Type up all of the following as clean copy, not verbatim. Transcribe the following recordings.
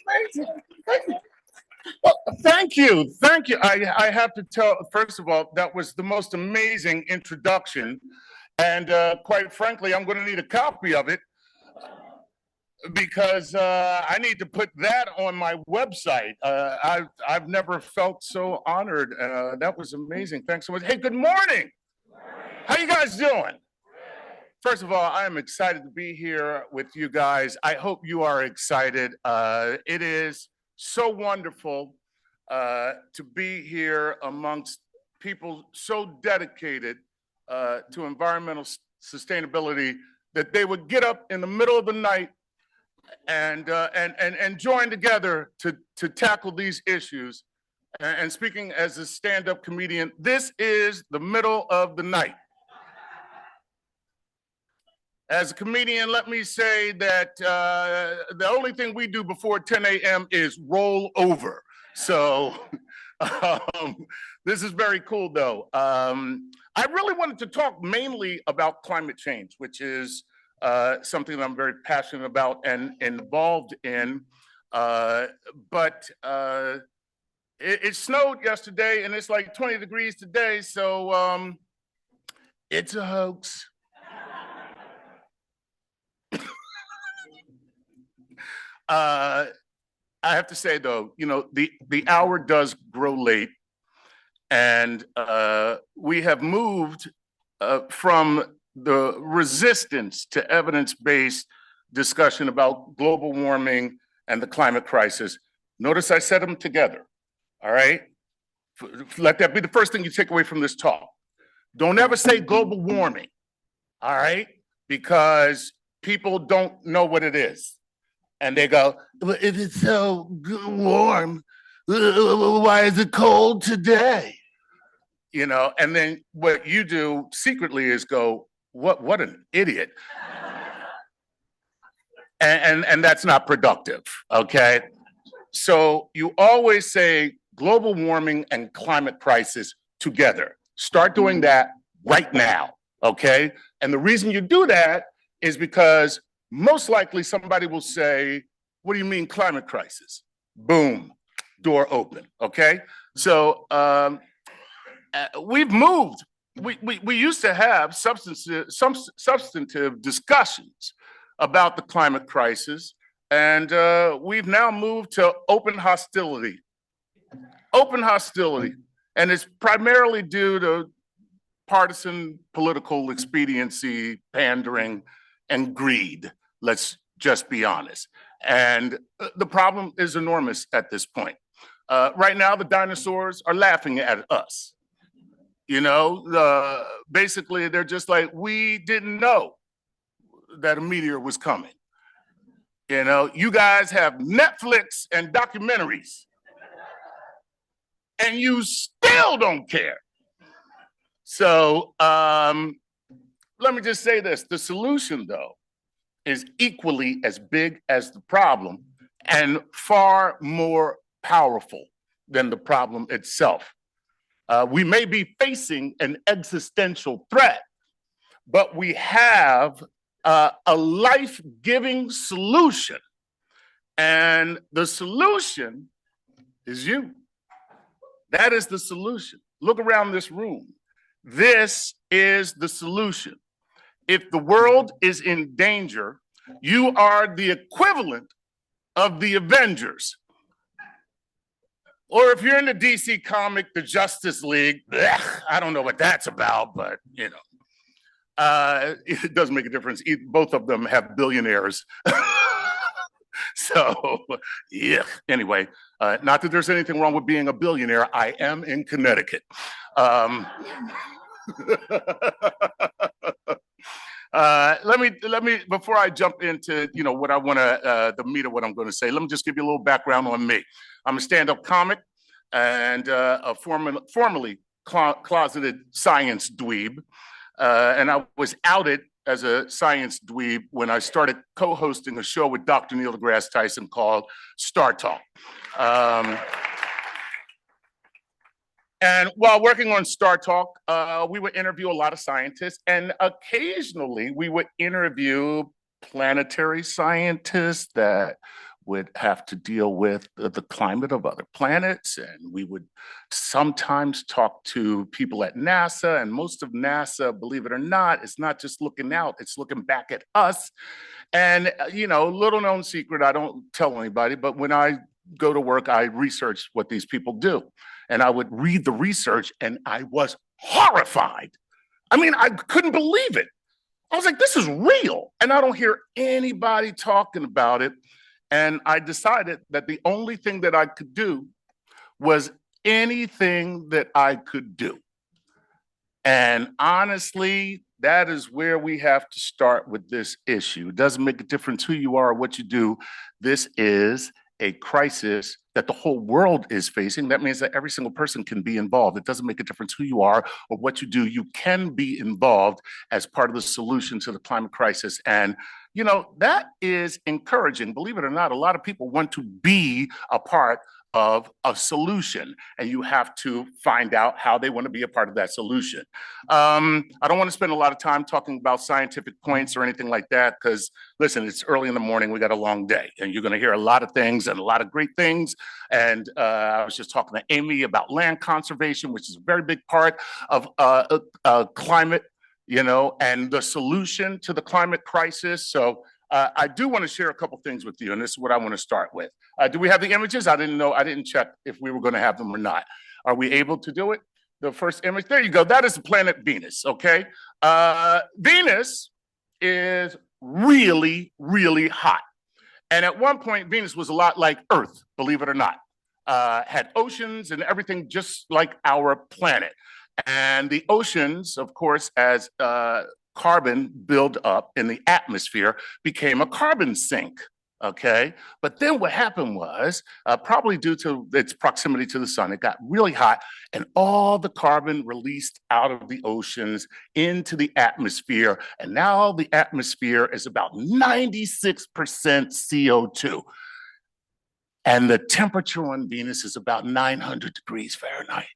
Amazing. Thank you. Well, thank you. Thank you. I have to tell, first of all, that was the most amazing introduction. And quite frankly, I'm going to need a copy of it because I need to put that on my website. I've never felt so honored. That was amazing. Thanks so much. Hey, good morning. How you guys doing? First of all, I am excited to be here with you guys. I hope you are excited. It is so wonderful to be here amongst people so dedicated to environmental sustainability that they would get up in the middle of the night and join together to tackle these issues. And speaking as a stand-up comedian, this is the middle of the night. As a comedian, let me say that the only thing we do before 10 a.m. is roll over. So this is very cool, though. I really wanted to talk mainly about climate change, which is something that I'm very passionate about and involved in. But it snowed yesterday, and it's like 20 degrees today, so it's a hoax. I have to say, though, you know, the hour does grow late, and we have moved from the resistance to evidence-based discussion about global warming and the climate crisis. Notice I said them together, all right? Let that be the first thing you take away from this talk. Don't ever say global warming, all right? Because people don't know what it is. And they go, if it's so warm, why is it cold today? You know, and then what you do secretly is go, what an idiot. And that's not productive, okay? So you always say global warming and climate crisis together. Start doing that right now, okay? And the reason you do that is because most likely somebody will say, what do you mean climate crisis? Boom, door open, okay? So we've moved. We used to have substantive discussions about the climate crisis, and we've now moved to open hostility. Open hostility, and it's primarily due to partisan political expediency, pandering, and greed. Let's just be honest. And the problem is enormous at this point. Right now, the dinosaurs are laughing at us. You know, basically, they're just like, we didn't know that a meteor was coming. You know, you guys have Netflix and documentaries, and you still don't care. So let me just say this. The solution, though, is equally as big as the problem and far more powerful than the problem itself. We may be facing an existential threat, but we have a life-giving solution. And the solution is you. That is the solution. Look around this room. This is the solution. If the world is in danger, you are the equivalent of the Avengers. Or if you're in the DC comic, the Justice League, I don't know what that's about, but you know, it doesn't make a difference. Both of them have billionaires. So, yeah. Anyway, not that there's anything wrong with being a billionaire. I am in Connecticut. Let me before I jump into what I want to the meat of what I'm going to say. Let me just give you a little background on me. I'm a stand-up comic and a formerly closeted science dweeb, and I was outed as a science dweeb when I started co-hosting a show with Dr. Neil deGrasse Tyson called Star Talk. And while working on Star Talk, we would interview a lot of scientists, and occasionally we would interview planetary scientists that would have to deal with the climate of other planets, and we would sometimes talk to people at NASA, and most of NASA, believe it or not, is not just looking out, it's looking back at us. And, you know, little known secret, I don't tell anybody, but when I go to work, I research what these people do. And I would read the research and I was horrified. I mean, I couldn't believe it. I was like, this is real. And I don't hear anybody talking about it. And I decided that the only thing that I could do was anything that I could do. And honestly, that is where we have to start with this issue. It doesn't make a difference who you are or what you do. This is a crisis that the whole world is facing. That means that every single person can be involved. It doesn't make a difference who you are or what you do. You can be involved as part of the solution to the climate crisis. And, you know, that is encouraging. Believe it or not, a lot of people want to be a part of a solution, and you have to find out how they want to be a part of that solution. I don't want to spend a lot of time talking about scientific points or anything like that, because listen, it's early in the morning, we got a long day, and you're going to hear a lot of things and a lot of great things. And I was just talking to Amy about land conservation, which is a very big part of climate, you know, and the solution to the climate crisis. So I do want to share a couple things with you, and this is what I want to start with. Do we have the images? I didn't check if we were going to have them or not. Are we able to do it? The first image, there you go. That is the planet Venus, okay? Venus is really, really hot. And at one point, Venus was a lot like Earth, believe it or not. Had oceans and everything just like our planet. And the oceans, of course, as carbon build up in the atmosphere, became a carbon sink, okay? But then what happened was, probably due to its proximity to the sun, it got really hot, and all the carbon released out of the oceans into the atmosphere, and now the atmosphere is about 96% CO2. And the temperature on Venus is about 900 degrees Fahrenheit.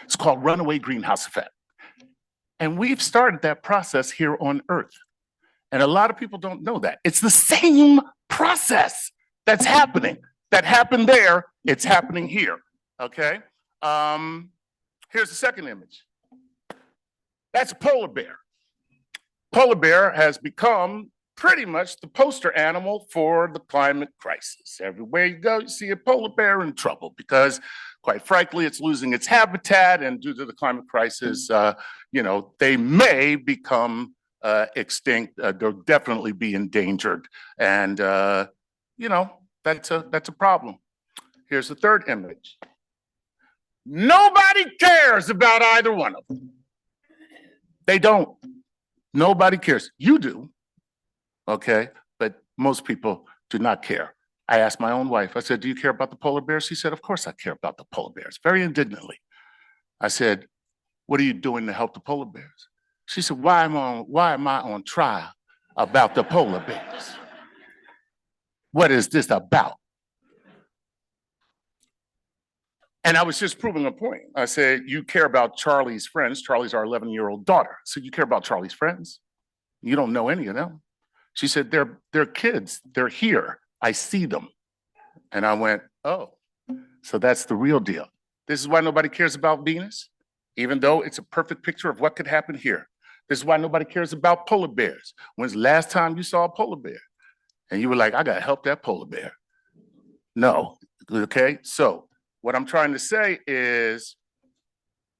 It's called runaway greenhouse effect. And we've started that process here on Earth. And a lot of people don't know that. It's the same process that's happening. That happened there, it's happening here, okay? Here's the second image. That's a polar bear. Polar bear has become pretty much the poster animal for the climate crisis. Everywhere you go, you see a polar bear in trouble because, quite frankly, it's losing its habitat, and due to the climate crisis, you know, they may become extinct. They'll definitely be endangered, and you know, that's a problem. Here's the third image. Nobody cares about either one of them. They don't. Nobody cares. You do. Okay, but most people do not care. I asked my own wife, I said, do you care about the polar bears? She said, of course I care about the polar bears, very indignantly. I said, what are you doing to help the polar bears? She said, why am I on trial about the polar bears? What is this about? And I was just proving a point. I said, you care about Charlie's friends. Charlie's our 11-year-old daughter. So you care about Charlie's friends? You don't know any of them. She said, they're kids, they're here, I see them. And I went, oh, so that's the real deal. This is why nobody cares about Venus, even though it's a perfect picture of what could happen here. This is why nobody cares about polar bears. When's the last time you saw a polar bear? And you were like, I gotta help that polar bear. No, okay? So what I'm trying to say is,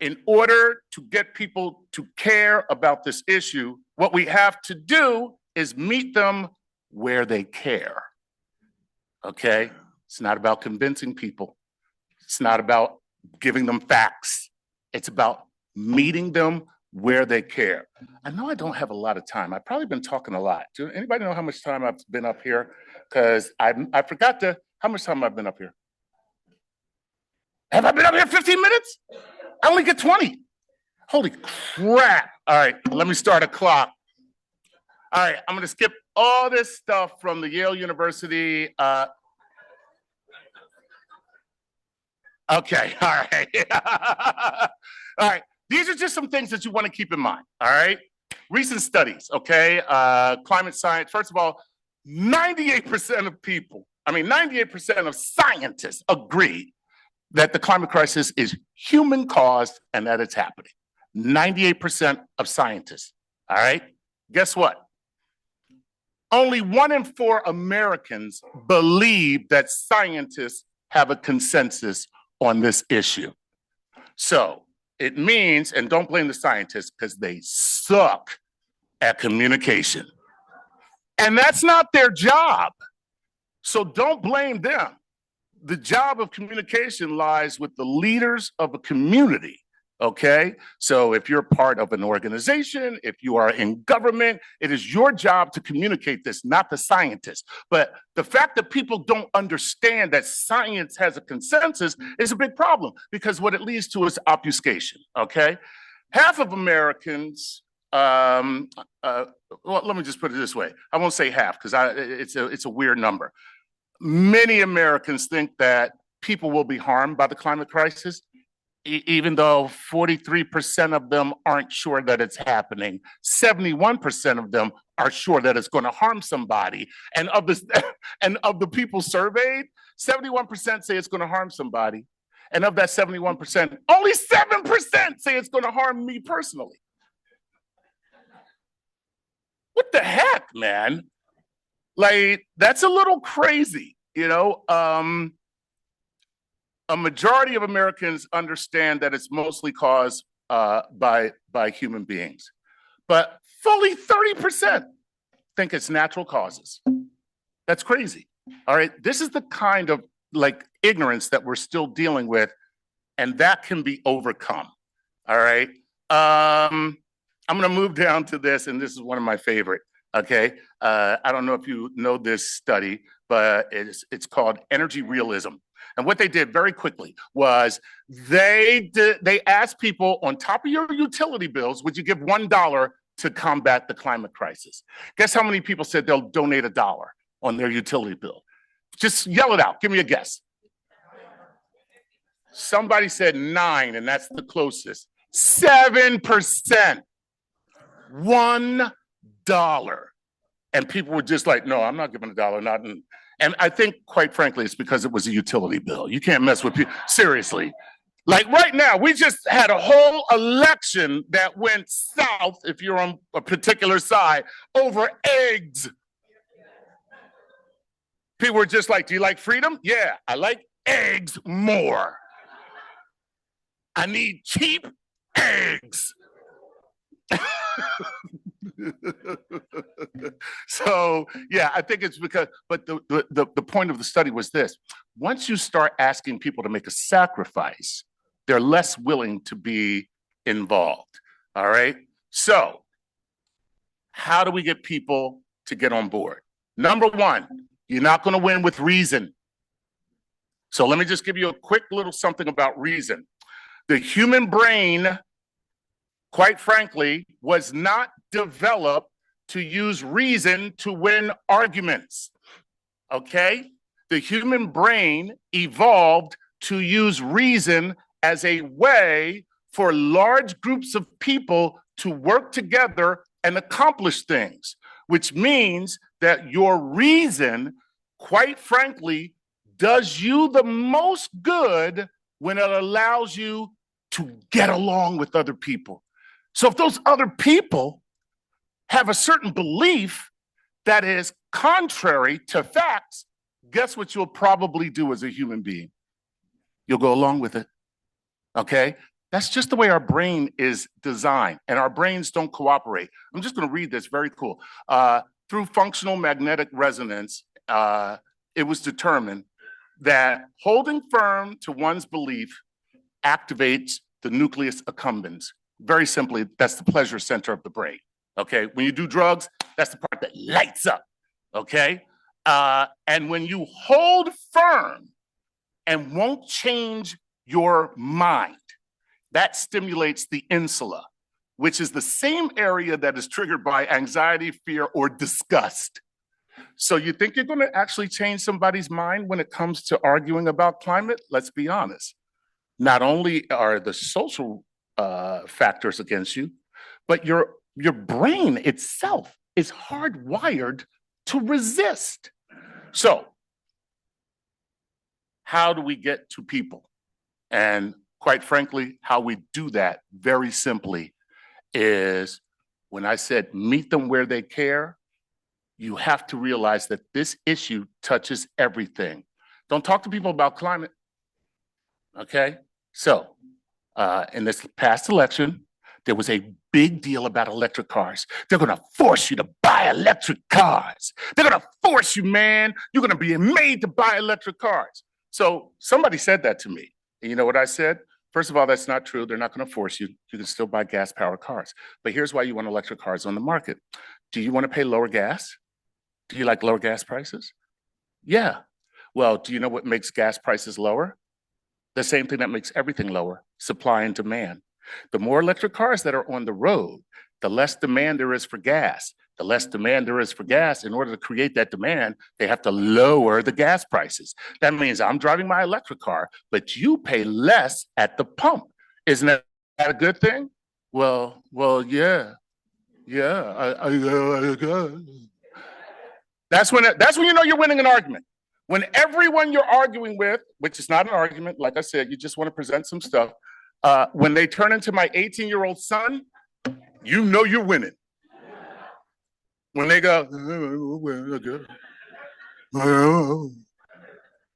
in order to get people to care about this issue, what we have to do is meet them where they care, okay? It's not about convincing people. It's not about giving them facts. It's about meeting them where they care. I know I don't have a lot of time. I've probably been talking a lot. Do anybody know how much time I've been up here? Because I forgot how much time I've been up here. Have I been up here 15 minutes? I only get 20. Holy crap. All right, let me start a clock. All right, I'm gonna skip all this stuff from the Yale University. Okay, all right. All right, these are just some things that you wanna keep in mind, all right? Recent studies, okay? Climate science, first of all, 98% of people I mean, 98% of scientists agree that the climate crisis is human caused and that it's happening. 98% of scientists, all right? Guess what? Only 1 in 4 Americans believe that scientists have a consensus on this issue. So it means, and don't blame the scientists because they suck at communication. And that's not their job. So don't blame them. The job of communication lies with the leaders of a community, okay? So if you're part of an organization, if you are in government, it is your job to communicate this, not the scientists. But the fact that people don't understand that science has a consensus is a big problem because what it leads to is obfuscation, okay? Half of Americans, well, let me just put it this way. I won't say half because it's a weird number. Many Americans think that people will be harmed by the climate crisis, even though 43% of them aren't sure that it's happening. 71% of them are sure that it's going to harm somebody. And of the people surveyed, 71% say it's going to harm somebody. And of that 71%, only 7% say it's going to harm me personally. What the heck, man? Like, that's a little crazy, you know? A majority of Americans understand that it's mostly caused by human beings, but fully 30% think it's natural causes. That's crazy, all right? This is the kind of like ignorance that we're still dealing with, and that can be overcome, all right? I'm gonna move down to this, and this is one of my favorite. Okay, I don't know if you know this study, but it's called energy realism. And what they did very quickly was they asked people on top of your utility bills, would you give $1 to combat the climate crisis? Guess how many people said they'll donate $1 on their utility bill? Just yell it out. Give me a guess. Somebody said 9, and that's the closest. 7%. $1. And people were just like, no, I'm not giving $1, not in. And I think, quite frankly, it's because it was a utility bill. You can't mess with people. Seriously. Like right now, we just had a whole election that went south, if you're on a particular side, over eggs. People were just like, do you like freedom? Yeah, I like eggs more. I need cheap eggs. So yeah, I think it's because, but the point of the study was this: once you start asking people to make a sacrifice, they're less willing to be involved. All right. So how do we get people to get on board? Number one, you're not going to win with reason. So let me just give you a quick little something about reason. The human brain, quite frankly, was not developed to use reason to win arguments, okay? The human brain evolved to use reason as a way for large groups of people to work together and accomplish things, which means that your reason, quite frankly, does you the most good when it allows you to get along with other people. So if those other people have a certain belief that is contrary to facts, guess what you'll probably do as a human being? You'll go along with it, okay? That's just the way our brain is designed, and our brains don't cooperate. I'm just gonna read this, very cool. Through functional magnetic resonance, it was determined that holding firm to one's belief activates the nucleus accumbens. Very simply, that's the pleasure center of the brain, okay? When you do drugs, that's the part that lights up, okay? And when you hold firm and won't change your mind, that stimulates the insula, which is the same area that is triggered by anxiety, fear, or disgust. So you think you're gonna actually change somebody's mind when it comes to arguing about climate? Let's be honest. Not only are the social factors against you, but your brain itself is hardwired to resist. So how do we get to people? And quite frankly, how we do that very simply is when I said meet them where they care, you have to realize that this issue touches everything. Don't talk to people about climate, okay? So in this past election, there was a big deal about electric cars. They're gonna force you to buy electric cars. They're gonna force you, man. You're gonna be made to buy electric cars. So somebody said that to me. And you know what I said? First of all, that's not true. They're not gonna force you. You can still buy gas-powered cars. But here's why you want electric cars on the market. Do you wanna pay lower gas? Do you like lower gas prices? Yeah. Well, do you know what makes gas prices lower? The same thing that makes everything lower, supply and demand. The more electric cars that are on the road, the less demand there is for gas. The less demand there is for gas, in order to create that demand, they have to lower the gas prices. That means I'm driving my electric car, but you pay less at the pump. Isn't that a good thing? Well, yeah. That's when you know you're winning an argument. When everyone you're arguing with, which is not an argument, like I said, you just want to present some stuff, when they turn into my 18-year-old son, you know you're winning. When they go,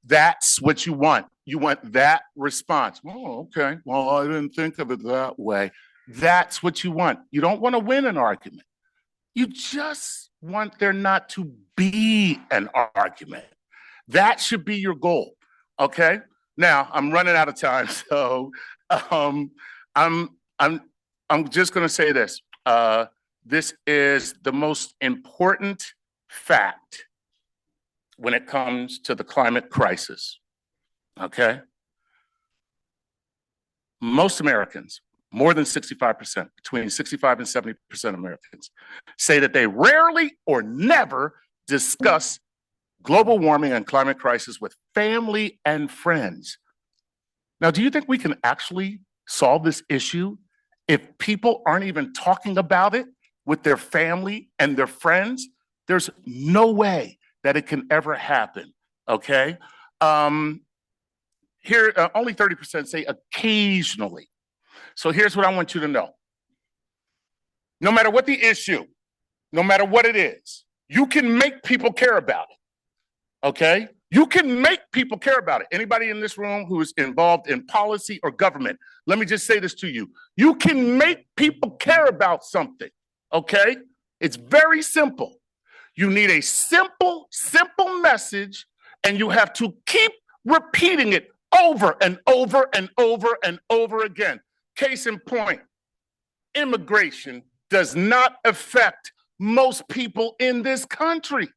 that's what you want. You want that response. Oh, okay. Well, I didn't think of it that way. That's what you want. You don't want to win an argument. You just want there not to be an argument. That should be your goal. Okay. Now I'm running out of time, so I'm just going to say this. This is the most important fact when it comes to the climate crisis. Okay. Most Americans, more than 65%, between 65 and 70% of Americans, say that they rarely or never discuss global warming and climate crisis with family and friends. Now, do you think we can actually solve this issue if people aren't even talking about it with their family and their friends? There's no way that it can ever happen, okay? Here, only 30% say occasionally. So here's what I want you to know. No matter what the issue, no matter what it is, you can make people care about it, okay? You can make people care about it. Anybody in this room who is involved in policy or government, let me just say this to you. You can make people care about something, okay? It's very simple. You need a simple message, and you have to keep repeating it over and over and over and over again. Case in point, immigration does not affect most people in this country.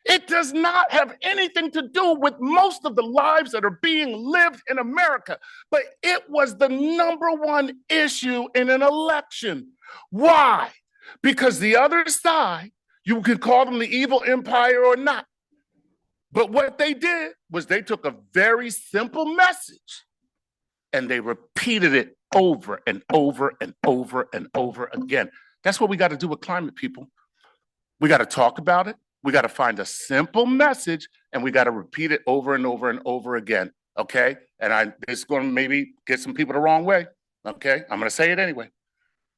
It does not have anything to do with most of the lives that are being lived in America, but it was the #1 issue in an election. Why? Because the other side, you could call them the evil empire or not, but what they did was they took a very simple message and they repeated it over and over and over and over again. That's what we got to do with climate, people. We got to talk about it. We got to find a simple message, and we got to repeat it over and over and over again, okay? And it's going to maybe get some people the wrong way, okay? I'm going to say it anyway.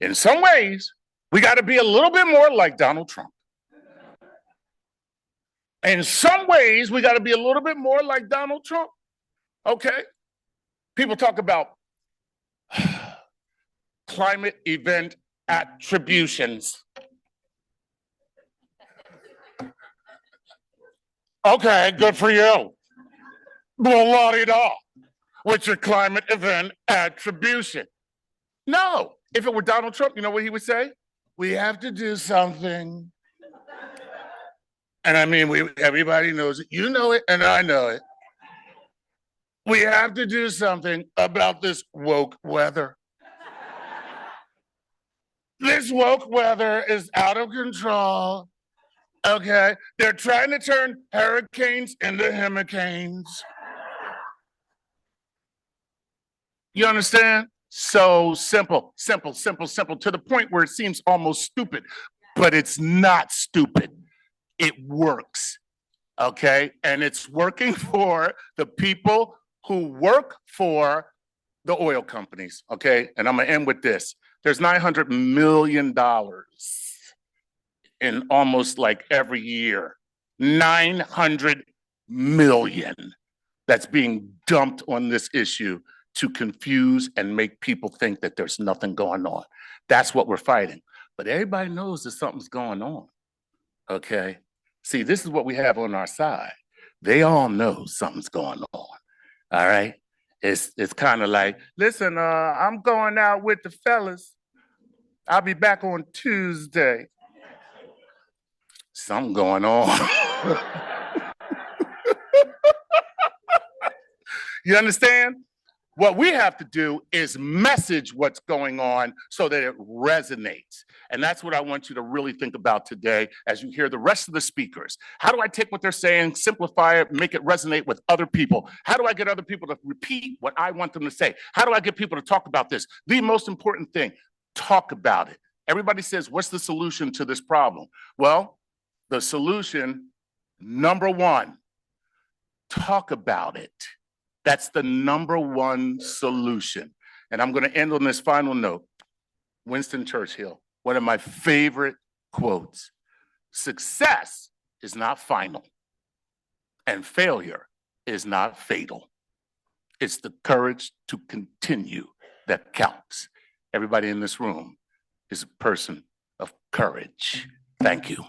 In some ways, we got to be a little bit more like Donald Trump. In some ways, we got to be a little bit more like Donald Trump, okay? People talk about climate event attributions. Okay, good for you. Blah-la-di-da, with your climate event attribution. No, if it were Donald Trump, you know what he would say? We have to do something. And I mean, everybody knows it. You know it, and I know it. We have to do something about this woke weather. This woke weather is out of control. Okay, they're trying to turn hurricanes into hurricanes. You understand? So simple, simple, simple, simple, to the point where it seems almost stupid, but it's not stupid. It works. okay? And it's working for the people who work for the oil companies, okay? And I'm gonna end with this. There's $900 million in almost like every year. 900 million that's being dumped on this issue to confuse and make people think that there's nothing going on. That's what we're fighting. But everybody knows that something's going on, okay? See, this is what we have on our side. They all know something's going on, all right? It's kind of like, listen, I'm going out with the fellas. I'll be back on Tuesday. Something going on. You understand? What we have to do is message what's going on so that it resonates. And that's what I want you to really think about today as you hear the rest of the speakers. How do I take what they're saying, simplify it, make it resonate with other people? How do I get other people to repeat what I want them to say? How do I get people to talk about this? The most important thing, talk about it. Everybody says, what's the solution to this problem? Well, the solution, number one, talk about it. That's the number one solution. And I'm going to end on this final note. Winston Churchill, one of my favorite quotes. Success is not final, and failure is not fatal. It's the courage to continue that counts. Everybody in this room is a person of courage. Thank you.